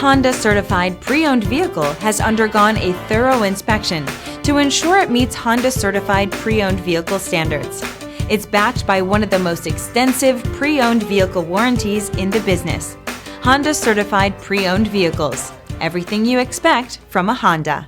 Honda Certified Pre-Owned vehicle has undergone a thorough inspection to ensure it meets Honda Certified Pre-Owned vehicle standards. It's backed by one of the most extensive pre-owned vehicle warranties in the business. Honda Certified Pre-Owned vehicles. Everything you expect from a Honda.